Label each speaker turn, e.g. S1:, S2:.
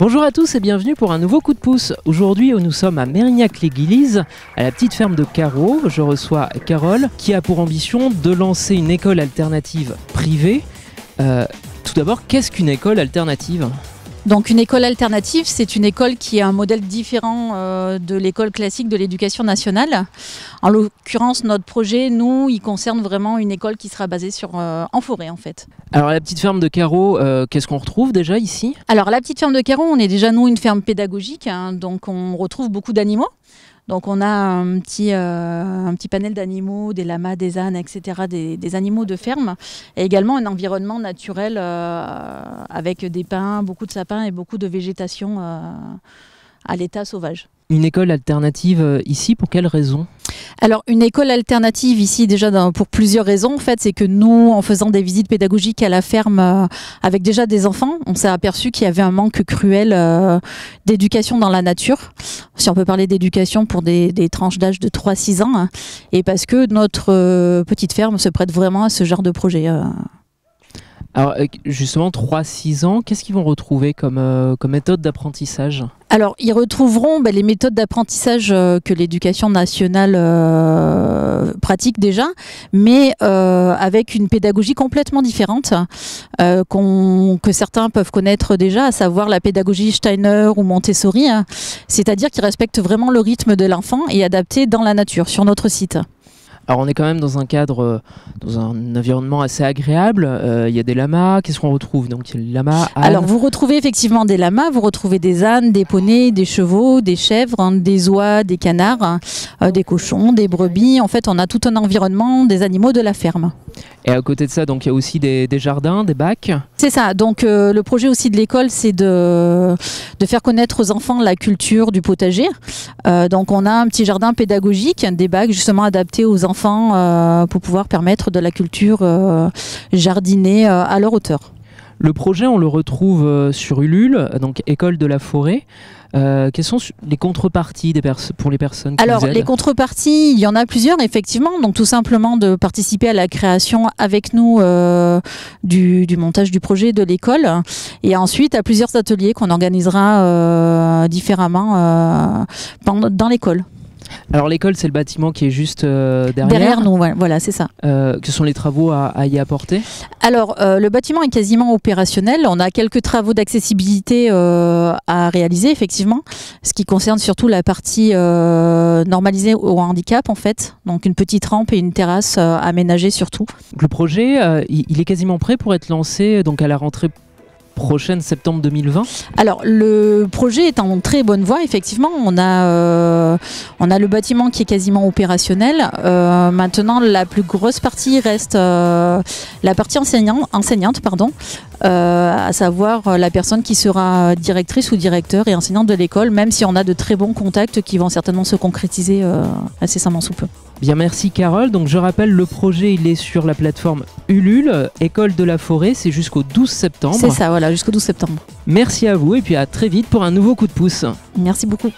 S1: Bonjour à tous et bienvenue pour un nouveau coup de pouce. Aujourd'hui, nous sommes à Mérignac-les-Guillises, à la petite ferme de Carreau. Je reçois Carole qui a pour ambition de lancer une école alternative privée. Tout d'abord, qu'est-ce qu'une école alternative ?
S2: Donc une école alternative, c'est une école qui est un modèle différent de l'école classique de l'éducation nationale. En l'occurrence, notre projet, nous, il concerne vraiment une école qui sera basée en forêt en fait.
S1: Alors la petite ferme de Carreau, qu'est-ce qu'on retrouve déjà ici ?
S2: Alors la petite ferme de Carreau, on est déjà nous une ferme pédagogique, donc on retrouve beaucoup d'animaux. Donc on a un petit panel d'animaux, des lamas, des ânes, etc., des animaux de ferme. Et également un environnement naturel avec des pins, beaucoup de sapins et beaucoup de végétation à l'état sauvage.
S1: Une école alternative ici, pour quelles raisons ?
S2: Alors une école alternative ici déjà pour plusieurs raisons en fait, c'est que nous en faisant des visites pédagogiques à la ferme avec déjà des enfants, on s'est aperçu qu'il y avait un manque cruel d'éducation dans la nature, si on peut parler d'éducation pour des tranches d'âge de 3-6 ans, hein, et parce que notre petite ferme se prête vraiment à ce genre de projet.
S1: Alors justement, 3-6 ans, qu'est-ce qu'ils vont retrouver comme méthode d'apprentissage ?
S2: Alors, ils retrouveront les méthodes d'apprentissage que l'éducation nationale pratique déjà, mais avec une pédagogie complètement différente que certains peuvent connaître déjà, à savoir la pédagogie Steiner ou Montessori, hein, c'est-à-dire qu'ils respectent vraiment le rythme de l'enfant et adapté dans la nature, sur notre site.
S1: Alors on est quand même dans un cadre, dans un environnement assez agréable. Il y a des lamas. Qu'est-ce qu'on retrouve ? Donc il y a les lamas, ânes.
S2: Alors vous retrouvez effectivement des lamas, vous retrouvez des ânes, des poneys, des chevaux, des chèvres, hein, des oies, des canards, des cochons, des brebis. En fait, on a tout un environnement des animaux de la ferme.
S1: Et à côté de ça, donc il y a aussi des jardins, des bacs.
S2: C'est ça. Donc le projet aussi de l'école, c'est de faire connaître aux enfants la culture du potager. Donc on a un petit jardin pédagogique, des bacs justement adaptés aux enfants pour pouvoir permettre de la culture jardinée à leur hauteur.
S1: Le projet, on le retrouve sur Ulule, donc École de la Forêt. Quelles sont les contreparties pour les personnes qui
S2: Alors,
S1: vous aident ?
S2: les contreparties, il y en a plusieurs, effectivement. Donc, tout simplement de participer à la création avec nous du montage du projet de l'école. Et ensuite, à plusieurs ateliers qu'on organisera différemment dans l'école.
S1: Alors l'école, c'est le bâtiment qui est juste derrière.
S2: Derrière nous, voilà, c'est ça.
S1: Quels sont les travaux à y apporter ?
S2: Alors, le bâtiment est quasiment opérationnel. On a quelques travaux d'accessibilité à réaliser, effectivement. Ce qui concerne surtout la partie normalisée au handicap, en fait. Donc, une petite rampe et une terrasse aménagée surtout.
S1: Donc, le projet, il est quasiment prêt pour être lancé donc à la rentrée prochaine, septembre 2020.
S2: Alors le projet est en très bonne voie, effectivement. On a le bâtiment qui est quasiment opérationnel. Maintenant, la plus grosse partie reste la partie enseignante, à savoir la personne qui sera directrice ou directeur et enseignante de l'école, même si on a de très bons contacts qui vont certainement se concrétiser incessamment sous peu.
S1: Bien, merci Carole. Donc je rappelle, le projet il est sur la plateforme Ulule, École de la Forêt, c'est jusqu'au 12 septembre.
S2: C'est ça, voilà, jusqu'au 12 septembre.
S1: Merci à vous et puis à très vite pour un nouveau coup de pouce.
S2: Merci beaucoup.